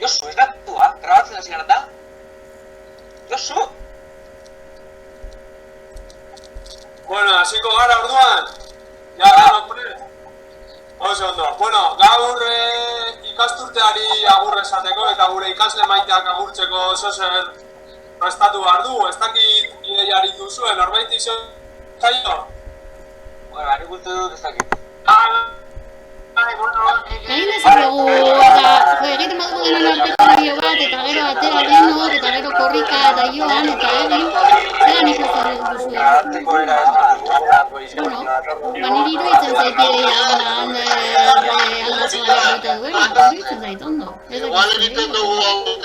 Josu, ez da tua? Grabatzen hasi gara da? Josu! Bueno, hasiko gara orduan. Ja, gano, prest. Oso ondo. Bueno, gaur ikasturteari agur esateko eta gure ikasle maiteak agurtzeko zozer prestatu behar du. Ez dakit ideiari duzuen, norbait izan zailo? Bueno, ari gultu dut ez dakit. Egin dezakegu, eta egiten badugu denon arteko bideo bat, eta gero atera denok, eta gero korrika eta joan, eta egin, zelan ikusten duzue. Bueno, niri iruditzen zait ideia aldatzea bota duela, iruditzen zait ondo. Igual egiten dugu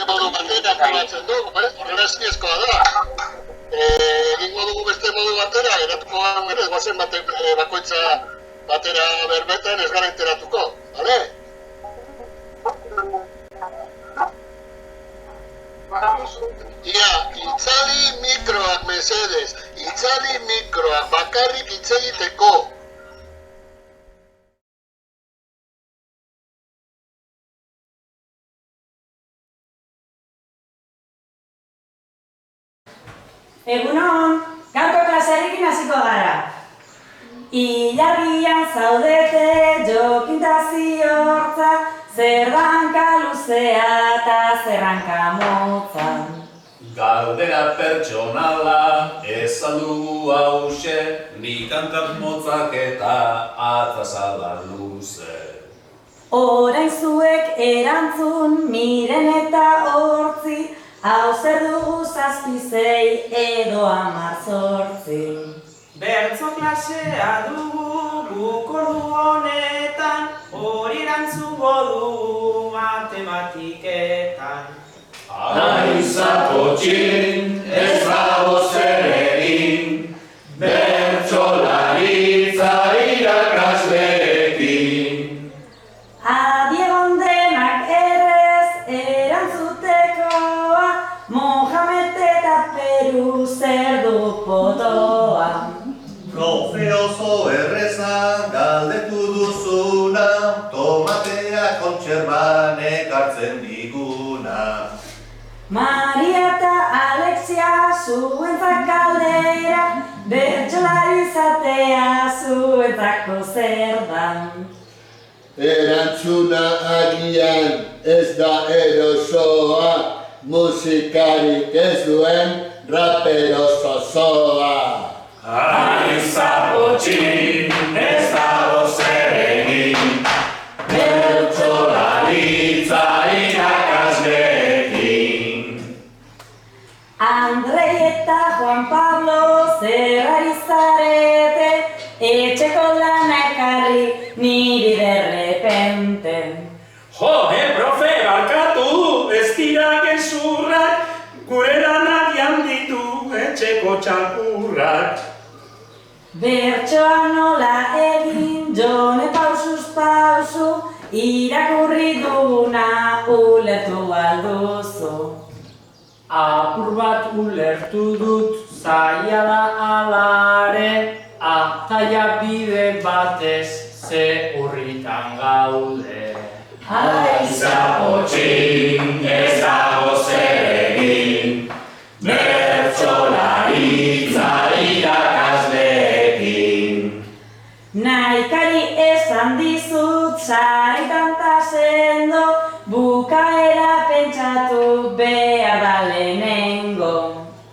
modu batera, antolatzen dugu, horrela eskiezkoa da. Egingo dugu beste modu batera, geratuko gara, guazen bakoitza batera berbetan ez gara enteratuko, bale? Ia, itzali mikroak mesedez, itzali mikroak bakarrik hitz egiteko. Egunon, gaurko klasearekin hasiko gara. Ilargian zaudete jokintazio hortza, zer danka luzea eta zer hanka motza. Galdera pertsonala ez aldugu hause, nik hankat motzak eta atzazala luze. Orain zuek erantzun miren eta hortzi, hau zer dugu 7 edo 18. Bertso klasea dugu guk ordu honetan, hori erantzungo dugu matematiketan. Aizapotxin ez dago zer egin, bertsolaritza irakasleekin. Adi egon denak errez erantzutekoa, Mohamed eta Peru zer du potoa. Profe oso errezan galdetu duzuna, tomatea kontserban ekartzen diguna. Maria eta Alexia zuentzak galdera, bertsolari izatea zuentzako zer da. Erantzuna agian ez da erosoa, musikarik ez duen rapero zozoa. Aizapotxin ez dago zer egin, bertsolaritza irakasleekin. Andrei eta Juan Pablo zerrari zarete, etxeko lana ekarri niri derrepente. Jo, profe, barkatu, ez dira gezurrak, gure lanak janditu etxeko txakurrak. Bertsoa nola egin jone pausuz pausu, irakurri duguna ulertu alduzu. Apur bat ulertu dut, zaila da alare, ataia bide batez ze urritan gaude. Aizapotxin ez dago zer egin, bertsolaritza irakasleekin. Nahikari esan dizut saritan ta sendo, bukaera pentsatu behar da lehenengo.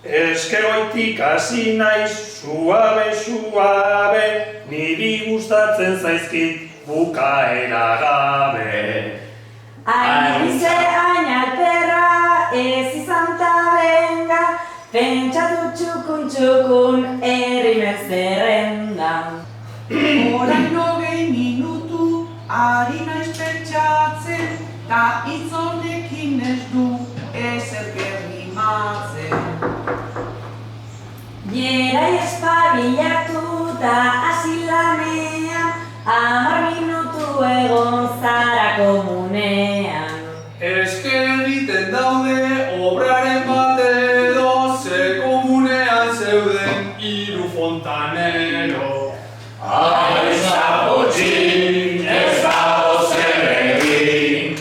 Eskeroitik hasi naiz, suabe, niri gustatzen zaizkit bukaera gabe. Ainize ainalperra ez izan ta benga, pentsatu txukun errimen zerrendan. Orain 20 minutu ari naiz pentsatzen, ta hitz honekin ez du ezer gerrimatzen. Jerai espabilatu ta hasi lanean, 10 minutu egon zara komunean. Eske egiten daude obraren bat edo, ze komunean zeuden 3 fontanero. Aizapotxin ez dago zer egin,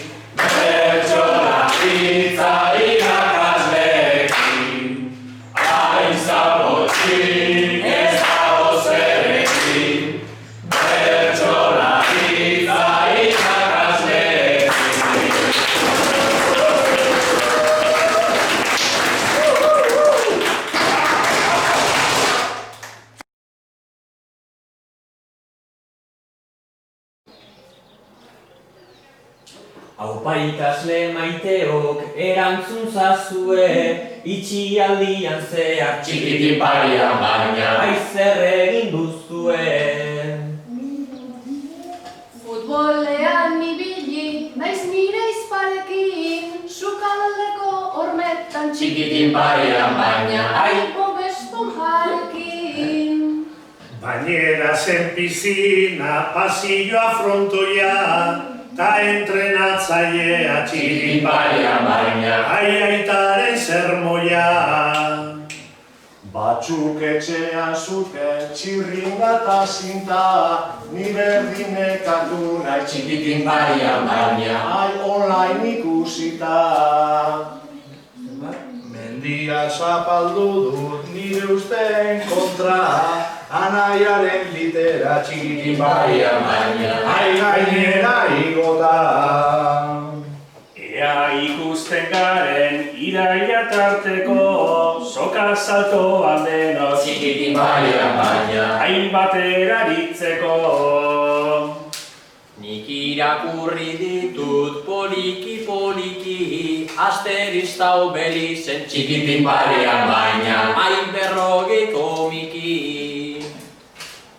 Aupa ikasle maiteok erantzun zazue, itxialdian zehar Txikitin parian baina aizer egin duzue. Futbolean ibili, naiz nire izparekin, sukaldeko hormetan Txikitin parian baina aipo besponjarekin. Bañera zen piscina, pasilloa frontoia, ta entrenatzailea Txikitin parian baina aitaren sermoia. Batzuk etxean zuten txirringa eta zinta, ni berdinek hartu nahi Txikitin parian baina ai online ikusita. Mendia zapaldu dut nire usteen kontra, anaiaren litera txikitin parian baina ai gainera igota. Ea ikusten garen iraila tarteko, soka saltoan denok Txikitin parian baina hainbat eraritzeko. Nik irakurri ditut poliki-poliki, asterista obelizen Txikitin parian baina hain berrogei komiki.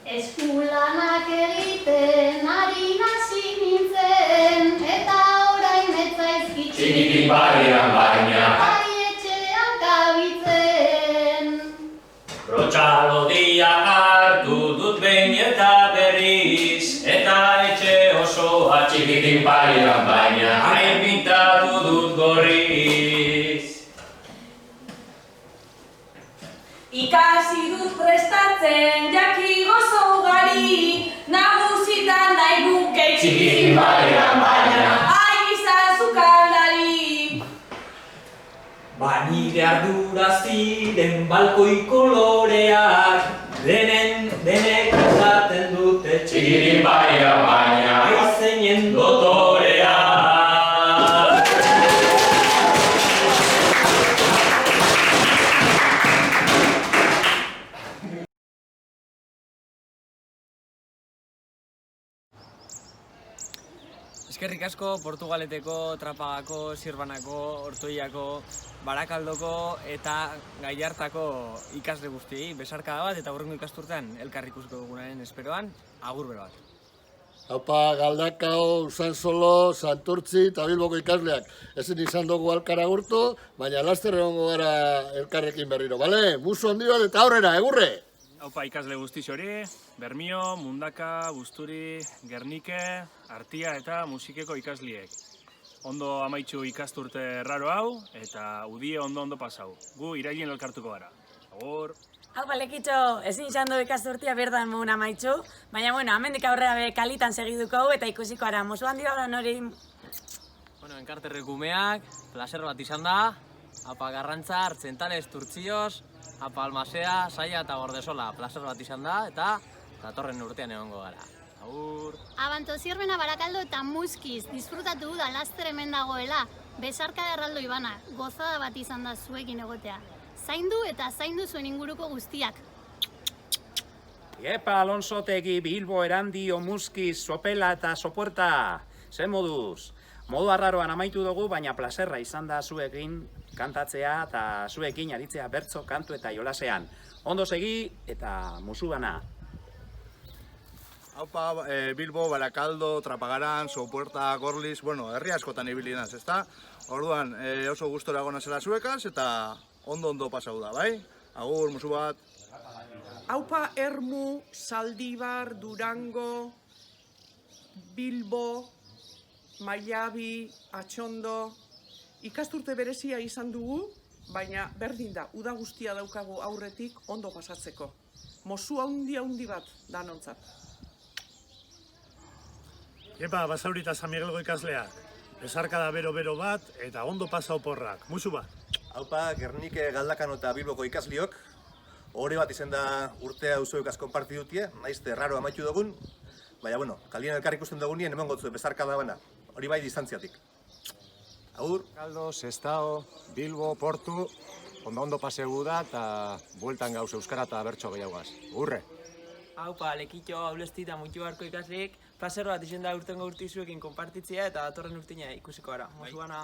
Eskulanak egiten ari nasi nintzen, eta orain etzaizkit Txikitin parian baina ari etxean kabitzen. Brotxalodia hartu dut behin eta berriz, eta etxe osoa Txikitin parian baina hain pintatu dut gorriz. Ikasi dut prestatzen jaki gozo ugari, nagusitan nahi nuke Txikitin parian baina ai izan zukaldari. Ba nire ardura ziren balkoi koloreak, denek esaten dute Txikitin parian baina aizeinen dotoreak. Eskerrik asko Portugaleteko, Trapagako, Zirbanako, Ortuellako, Barakaldoko eta Gallartako ikasle guztiei besarkada bat eta hurrengo ikasturtean elkar ikusiko dugunaren esperoan, agur bero bat. Haupa, Galdakao, Usansolo, Santurtzi eta Bilboko ikasleak. Ezin izan dugu elkar agurtu, baina laster egongo gara elkarrekin berriro, bale? Musu handi bat eta aurrera, egurre! Haupa ikasle guztiz hori, Bermio, Mundaka, Busturi, Gernike, Artia eta Musikeko ikasliek. Ondo amaitxu ikasturte raro hau eta udie ondo pasau. Gu irailien elkartuko gara. Agur! Hau balekitxo, ezin izan du ikasturtia berdan mogun amaitxu, baina bueno, hemendik aurrera be kalitan segiduko hau eta ikusiko ara. Mosu handi bat nori... Bueno, enkarterrek umeak, placer bat izan da, apa Garrantza, Artzentales, Turtzioz, apa Almasea, Saia eta Gordesola, placer bat izan da eta datorren urtean egongo gara. Agur! Abanto Zierbena, Barakaldo eta Muskiz, disfrutatu da laster hemen dagoela. Besarka da erraldo Ibana, gozada bat izan da zuekin egotea. Zaindu eta zaindu zuen inguruko guztiak. Iepa, Alonsotegi, Bilbo, Erandio, Muskiz, Sopela eta Sopuerta. Zer moduz? Modu arraroan amaitu dugu, baina plazerra izan da zuekin kantatzea eta zuekin aritzea bertso, kantu eta jolasean. Ondo segi eta musu bana. Haupa, Bilbo, Barakaldo, Trapagaran, Sopuerta, Gorliz, bueno, herri askotan ibili naz, ezta? Orduan, oso gustora gona zela zuekaz eta ondo pasau da, bai? Agur, musu bat. Haupa, Ermu, Zaldibar, Durango, Bilbo, Maiabi, Atxondo, ikasturte berezia izan dugu, baina berdin da, uda guztia daukagu aurretik ondo pasatzeko. Mosu handi bat danontzat. Epa, Basauri eta San Miguelgo ikasleak. Besarkada bero bat eta ondo pasa oporrak. Musu bat. Haupa, Gernike, Galdakano eta Bilboko ikasliok. Hore bat izan da urtea uzoekaz konparti dutie, naizte raro amaitu dugun. Baina, bueno, kalien elkar ikusten dugunien hemen gotzu besarkada bana. Hori bai distantziatik. Agur. Galdo, Sestao, Bilbo, Portu, ondo pasegu da eta bueltan gauz euskara eta bertso gehiagaz. Urre! Haupa, lekitxo, haulesti eta mutu barko ikasleek, plazer bat izen da urtengo urtizuekin konpartitzea eta datorren urtina ikusiko gara. Mosu bana.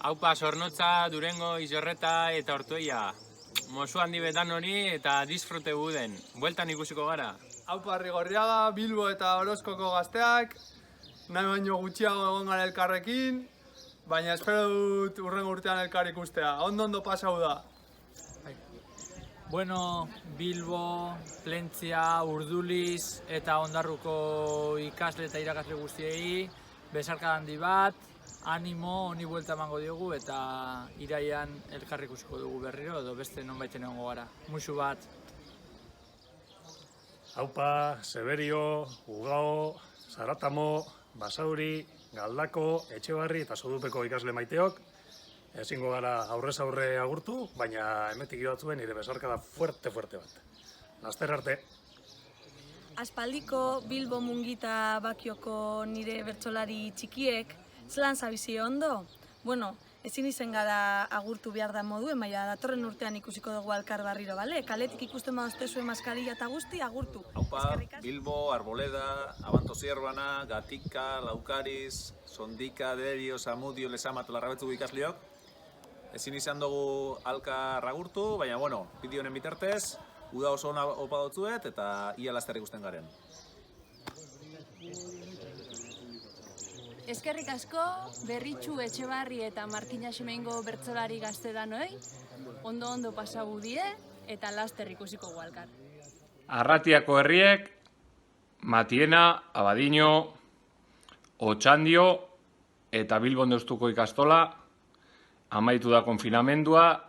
Haupa, Zornotza, Durengo, Izorreta eta Ortuella. Mosu handi betan hori eta disfrute guden. Bueltan ikusiko gara. Haupa, Rigorriaga, Bilbo eta Orozkoko gazteak, nahi baino gutxiago egon gara elkarrekin, baina espero dut urrengo urtean elkar ikustea. Ondo pasau da. Bueno, Bilbo, Plentzia, Urduliz eta Ondarruko ikasle eta irakasle guztiei, besarka handi bat, animo, honi buelta emango diogu eta iraian elkarri ikusiko dugu berriro edo beste nonbaiten egongo gara. Musu bat. Haupa, Seberio, Ugao, Zaratamo, Basauri, Galdako, Etxebarri eta Sodupeko ikasle maiteok. Ezingo gara aurrez aurre agurtu, baina hemetik joatzuen nire besarkada fuerte bat. Laster arte. Aspaldiko Bilbo Mungita Bakioko nire bertsolari txikiek, zelan zabizi ondo? Bueno, ezin izen gara agurtu behar da moduen, baina datorren urtean ikusiko dugu alkar barriro, bale? Kaletik ikusten badozte zuen maskarilla eta guzti, agurtu. Haupa, Bilbo, Arboleda, Abanto Zierbana, Gatika, Laukariz, Sondika, Derio, Zamudio, Lezama eta Larrabetzuko ikasleok. Ezin izan dugu alkar agurtu, baina, bueno, bideo honen bitartez, uda oso ona opa dutzuet eta ia laster ikusten garen. Eskerrik asko, Berritxu, Etxebarri eta Martina Xemeingo bertsolari gazte danoi, ondo pasau die eta laster ikusiko gualkar. Arratiako herriek, Matiena, Abadiño, Otxandio eta Bilbon Deustuko ikastola, amaitu da konfinamendua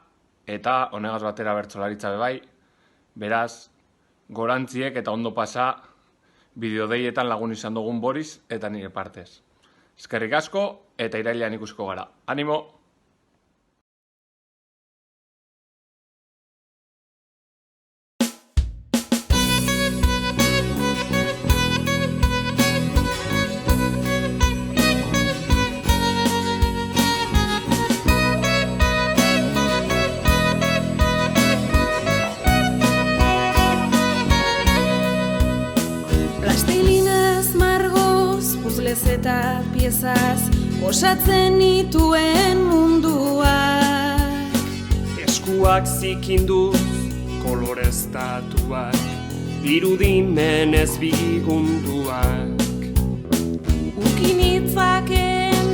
eta honegaz batera bertsolaritza bebai, beraz, gorantziek eta ondo pasa bideodeietan lagun izan dugun Boris eta nire partez. Eskerrik asko eta irailean ikusiko gara. Animo! Eta piezaz osatzen nituen munduak. Eskuak zikinduz koloreztatuak, irudimen ez bigunduak. Ukinitzaken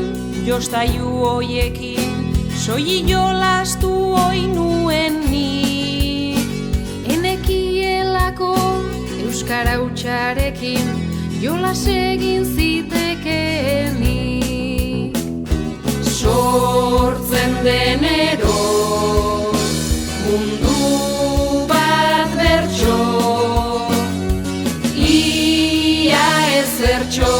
jostailu hoiekin, soili jolastu hoi nuen nik. Enekielako euskara hutsarekin, jolas egin zitekenik. Sortzen denero mundu bat bertso, ia ezertxo,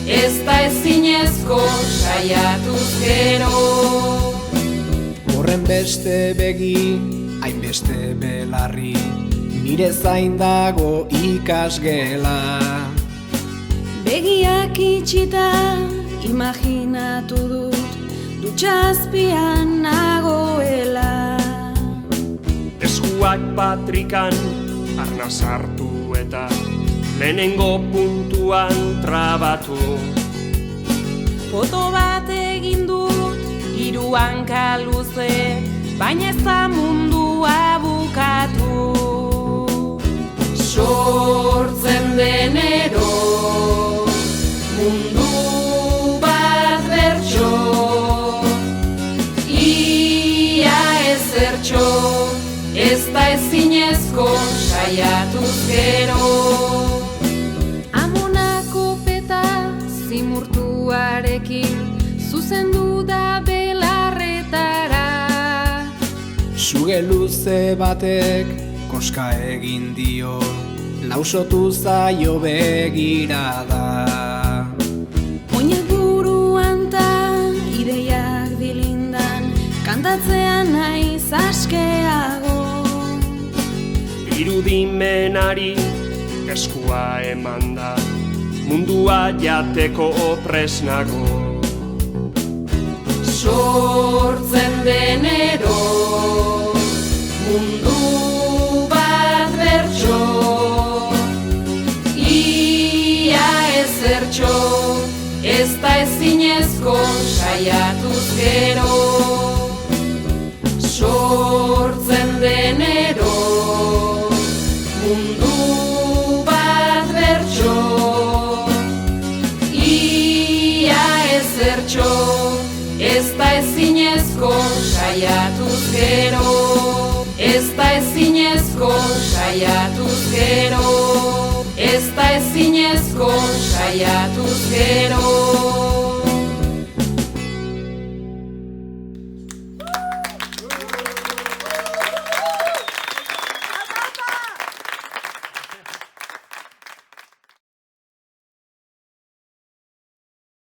ez da ezinezko saiatuz gero. Horren beste begi, hainbeste belarri, nire zain dago ikasgela. Begiak itxita imaginatu dut dutxazpian nagoela. Eskuak patrikan arnaz hartu eta lehenengo puntuan trabatu. Foto bat egin dut, 3 hanka luze, baina ez da mundua bukatu. Sortzen denero mundu bat bertso, ia ezertxo, ez da ezinezko saiatuz gero. Amonako peta zimurtuarekin zuzendu da belarretara. Suge luze batek koska egin dio, lausotu zaio begirada. Oinak buruan ta ideiak dilindan, kantatzean naiz askeago. Irudimenari eskua eman da, mundua jateko presnago. Sortzen denero mundu bat bertso, ezertxo, ez da ezinezko saiatuz gero. Sortzen denero, mundu bat bertso, ia ezertxo, ez da ezinezko saiatuz gero. Ez da ezinezko saiatuz gero. Ez da ezinezko saiatuz gero.